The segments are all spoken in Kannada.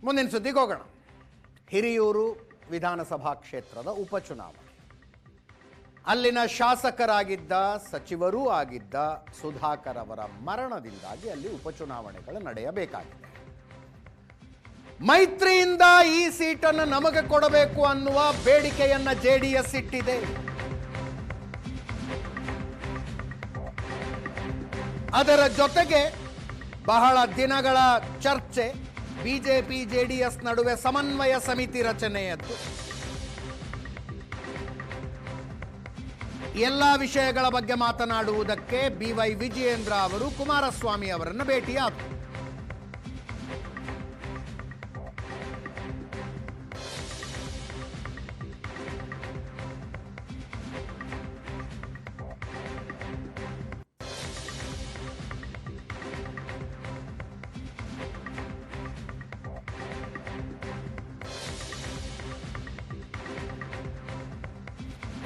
ಮುಂದಿನ ಸುದ್ದಿಗೆ ಹೋಗೋಣ. ಹಿರಿಯೂರು ವಿಧಾನಸಭಾ ಕ್ಷೇತ್ರದ ಉಪಚುನಾವಣೆ. ಅಲ್ಲಿನ ಶಾಸಕರಾಗಿದ್ದ ಸಚಿವರೂ ಆಗಿದ್ದ ಸುಧಾಕರ್ ಅವರ ಮರಣದಿಂದಾಗಿ ಅಲ್ಲಿ ಉಪಚುನಾವಣೆಗಳು ನಡೆಯಬೇಕಾಗಿದೆ. ಮೈತ್ರಿಯಿಂದ ಈ ಸೀಟನ್ನು ನಮಗೆ ಕೊಡಬೇಕು ಅನ್ನುವ ಬೇಡಿಕೆಯನ್ನ ಜೆಡಿಎಸ್ ಇಟ್ಟಿದೆ. ಅದರ ಜೊತೆಗೆ ಬಹಳ ದಿನಗಳ ಚರ್ಚೆ, ಬಿಜೆಪಿ ಜೆಡಿಎಸ್ ನಡುವೆ ಸಮನ್ವಯ ಸಮಿತಿ ರಚನೆಯದ್ದು. ಎಲ್ಲ ವಿಷಯಗಳ ಬಗ್ಗೆ ಮಾತನಾಡುವುದಕ್ಕೆ BY ವಿಜಯೇಂದ್ರ ಅವರು ಕುಮಾರಸ್ವಾಮಿ ಅವರನ್ನು ಭೇಟಿಯಾದರು.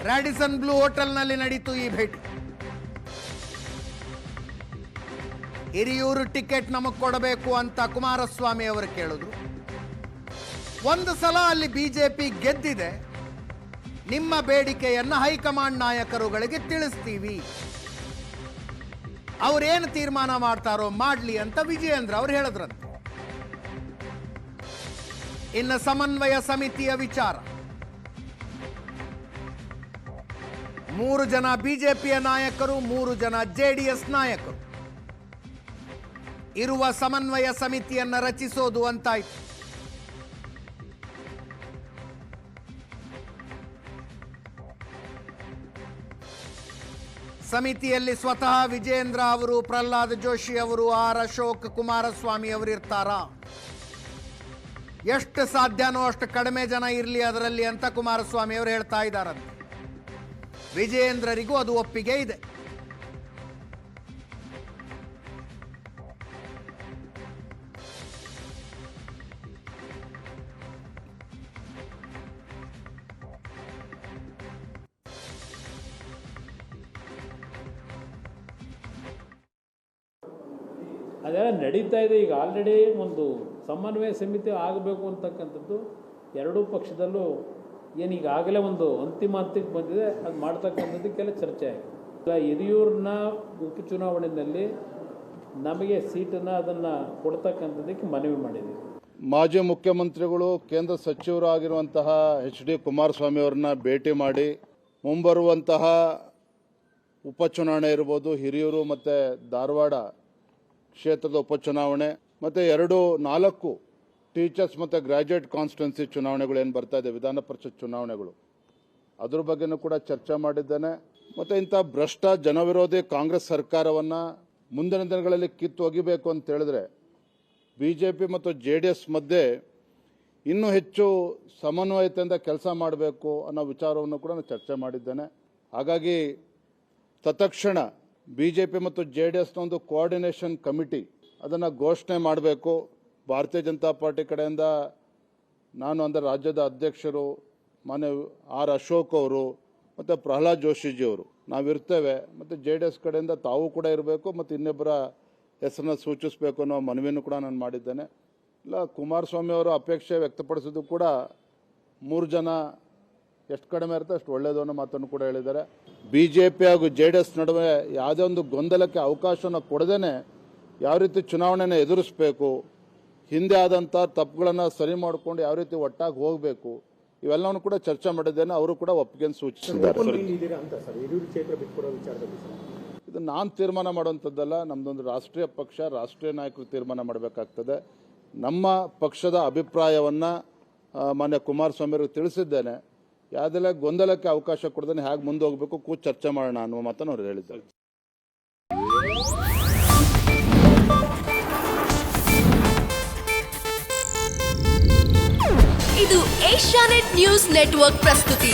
ರ್ಯಾಡಿಸನ್ ಬ್ಲೂ ಹೋಟೆಲ್ನಲ್ಲಿ ನಡೀತು ಈ ಭೇಟಿ. ಹಿರಿಯೂರು ಟಿಕೆಟ್ ನಮಗೆ ಕೊಡಬೇಕು ಅಂತ ಕುಮಾರಸ್ವಾಮಿ ಅವರು ಕೇಳಿದ್ರು. ಒಂದು ಸಲ ಅಲ್ಲಿ ಬಿಜೆಪಿ ಗೆದ್ದಿದೆ, ನಿಮ್ಮ ಬೇಡಿಕೆಯನ್ನು ಹೈಕಮಾಂಡ್ ನಾಯಕರುಗಳಿಗೆ ತಿಳಿಸ್ತೀವಿ, ಅವರೇನು ತೀರ್ಮಾನ ಮಾಡ್ತಾರೋ ಮಾಡಲಿ ಅಂತ ವಿಜಯೇಂದ್ರ ಅವರು ಹೇಳಿದ್ರಂತೆ. ಇನ್ನು ಸಮನ್ವಯ ಸಮಿತಿಯ ವಿಚಾರ, 3 ಜನ ಬಿಜೆಪಿಯ ನಾಯಕರು, 3 ಜನ ಜೆಡಿಎಸ್ ನಾಯಕರು ಇರುವ ಸಮನ್ವಯ ಸಮಿತಿಯನ್ನು ರಚಿಸೋದು ಅಂತಾಯ್ತು. ಸಮಿತಿಯಲ್ಲಿ ಸ್ವತಃ ವಿಜಯೇಂದ್ರ ಅವರು, ಪ್ರಹ್ಲಾದ್ ಜೋಶಿ ಅವರು, ಆರ್ ಅಶೋಕ್, ಕುಮಾರಸ್ವಾಮಿ ಅವರು ಇರ್ತಾರ? ಎಷ್ಟು ಸಾಧ್ಯನೋ ಅಷ್ಟು ಕಡಿಮೆ ಜನ ಇರಲಿ ಅದರಲ್ಲಿ ಅಂತ ಕುಮಾರಸ್ವಾಮಿ ಅವರು ಹೇಳ್ತಾ ಇದ್ದಾರಂತೆ. ವಿಜಯೇಂದ್ರರಿಗೂ ಅದು ಒಪ್ಪಿಗೆ ಇದೆ. ಅದೆಲ್ಲ ನಡೀತಾ ಇದೆ. ಈಗ ಆಲ್ರೆಡಿ ಒಂದು ಸಮನ್ವಯ ಸಮಿತಿ ಆಗಬೇಕು ಅಂತಕ್ಕಂಥದ್ದು ಎರಡೂ ಪಕ್ಷದಲ್ಲೂ ಏನೀಗಾಗಲೇ ಒಂದು ಅಂತಿಮ ಹಂತಕ್ಕೆ ಬಂದಿದೆ. ಅದು ಮಾಡ್ತಕ್ಕಂಥದ್ದಕ್ಕೆಲ್ಲ ಚರ್ಚೆ ಆಗಿದೆ. ಈಗ ಹಿರಿಯೂರಿನ ಉಪಚುನಾವಣೆಯಲ್ಲಿ ನಮಗೆ ಸೀಟನ್ನು ಅದನ್ನು ಕೊಡ್ತಕ್ಕಂಥದ್ದಕ್ಕೆ ಮನವಿ ಮಾಡಿದ್ದೀವಿ. ಮಾಜಿ ಮುಖ್ಯಮಂತ್ರಿಗಳು ಕೇಂದ್ರ ಸಚಿವರು ಆಗಿರುವಂತಹ HD ಕುಮಾರಸ್ವಾಮಿ ಅವರನ್ನ ಭೇಟಿ ಮಾಡಿ ಮುಂಬರುವಂತಹ ಉಪಚುನಾವಣೆ ಇರ್ಬೋದು, ಹಿರಿಯೂರು ಮತ್ತು ಧಾರವಾಡ ಕ್ಷೇತ್ರದ ಉಪಚುನಾವಣೆ ಮತ್ತು 4 ಟೀಚರ್ಸ್ ಮತ್ತು ಗ್ರಾಜ್ಯುಯೇಟ್ ಕಾನ್ಸ್ಟಿಟ್ಯೂನ್ಸಿ ಚುನಾವಣೆಗಳು ಏನು ಬರ್ತಾ ಇದೆ, ವಿಧಾನ ಪರಿಷತ್ ಚುನಾವಣೆಗಳು, ಅದ್ರ ಬಗ್ಗೆನೂ ಕೂಡ ಚರ್ಚೆ ಮಾಡಿದ್ದೇನೆ. ಮತ್ತು ಇಂಥ ಭ್ರಷ್ಟ ಜನವಿರೋಧಿ ಕಾಂಗ್ರೆಸ್ ಸರ್ಕಾರವನ್ನು ಮುಂದಿನ ದಿನಗಳಲ್ಲಿ ಕಿತ್ತು ಒಗಿಬೇಕು ಅಂತ ಹೇಳಿದ್ರೆ ಬಿಜೆಪಿ ಮತ್ತು JDS ಮಧ್ಯೆ ಇನ್ನೂ ಹೆಚ್ಚು ಸಮನ್ವಯತೆಯಿಂದ ಕೆಲಸ ಮಾಡಬೇಕು ಅನ್ನೋ ವಿಚಾರವನ್ನು ಕೂಡ ನಾನು ಚರ್ಚೆ ಮಾಡಿದ್ದೇನೆ. ಹಾಗಾಗಿ ತತ್ಕ್ಷಣ ಬಿಜೆಪಿ ಮತ್ತು JDSನ ಒಂದು ಕೋಆರ್ಡಿನೇಷನ್ ಕಮಿಟಿ ಅದನ್ನು ಘೋಷಣೆ ಮಾಡಬೇಕು. ಭಾರತೀಯ ಜನತಾ ಪಾರ್ಟಿ ಕಡೆಯಿಂದ ನಾನು ಅಂದರೆ ರಾಜ್ಯದ ಅಧ್ಯಕ್ಷರು ಮಾನ್ಯ ಆರ್ ಅಶೋಕ್ ಅವರು ಮತ್ತು ಪ್ರಹ್ಲಾದ್ ಜೋಶಿಜಿ ಅವರು ನಾವಿರ್ತೇವೆ. ಮತ್ತು JDS ಕಡೆಯಿಂದ ತಾವು ಕೂಡ ಇರಬೇಕು ಮತ್ತು ಇನ್ನೊಬ್ಬರ ಹೆಸರನ್ನ ಸೂಚಿಸಬೇಕು ಅನ್ನೋ ಮನವಿಯನ್ನು ಕೂಡ ನಾನು ಮಾಡಿದ್ದೇನೆ. ಇಲ್ಲ, ಕುಮಾರಸ್ವಾಮಿ ಅವರು ಅಪೇಕ್ಷೆ ವ್ಯಕ್ತಪಡಿಸಿದ್ದು ಕೂಡ 3 ಜನ ಎಷ್ಟು ಕಡಿಮೆ ಇರುತ್ತೆ ಅಷ್ಟು ಒಳ್ಳೆಯದು ಅನ್ನೋ ಮಾತನ್ನು ಕೂಡ ಹೇಳಿದ್ದಾರೆ. ಬಿಜೆಪಿ ಹಾಗೂ JDS ನಡುವೆ ಯಾವುದೇ ಒಂದು ಗೊಂದಲಕ್ಕೆ ಅವಕಾಶವನ್ನು ಕೊಡದೇನೆ ಯಾವ ರೀತಿ ಚುನಾವಣೆಯನ್ನು ಎದುರಿಸಬೇಕು, ಹಿಂದೆ ಆದಂಥ ತಪ್ಪುಗಳನ್ನು ಸರಿ ಮಾಡಿಕೊಂಡು ಯಾವ ರೀತಿ ಒಟ್ಟಾಗಿ ಹೋಗಬೇಕು, ಇವೆಲ್ಲವನ್ನು ಕೂಡ ಚರ್ಚೆ ಮಾಡಿದ್ದೇನೆ. ಅವರು ಕೂಡ ಒಪ್ಪಿಗೆಯನ್ನು ಸೂಚಿಸಿದ್ದಾರೆ. ಇದು ನಾನು ತೀರ್ಮಾನ ಮಾಡುವಂಥದ್ದಲ್ಲ, ನಮ್ಮದೊಂದು ರಾಷ್ಟ್ರೀಯ ಪಕ್ಷ, ರಾಷ್ಟ್ರೀಯ ನಾಯಕರು ತೀರ್ಮಾನ ಮಾಡಬೇಕಾಗ್ತದೆ. ನಮ್ಮ ಪಕ್ಷದ ಅಭಿಪ್ರಾಯವನ್ನು ಮಾನ್ಯ ಕುಮಾರಸ್ವಾಮಿ ಅವರು ತಿಳಿಸಿದ್ದೇನೆ. ಯಾವುದೆಲ್ಲ ಗೊಂದಲಕ್ಕೆ ಅವಕಾಶ ಕೊಡದೇನೆ ಹೇಗೆ ಮುಂದೆ ಹೋಗಬೇಕು ಕೂತು ಚರ್ಚೆ ಮಾಡೋಣ ಅನ್ನುವ ಮಾತನ್ನು ಅವರು ಹೇಳಿದ್ದಾರೆ. ಇದು ಏಷ್ಯಾನೆಟ್ ನ್ಯೂಸ್ ನೆಟ್ವರ್ಕ್ ಪ್ರಸ್ತುತಿ.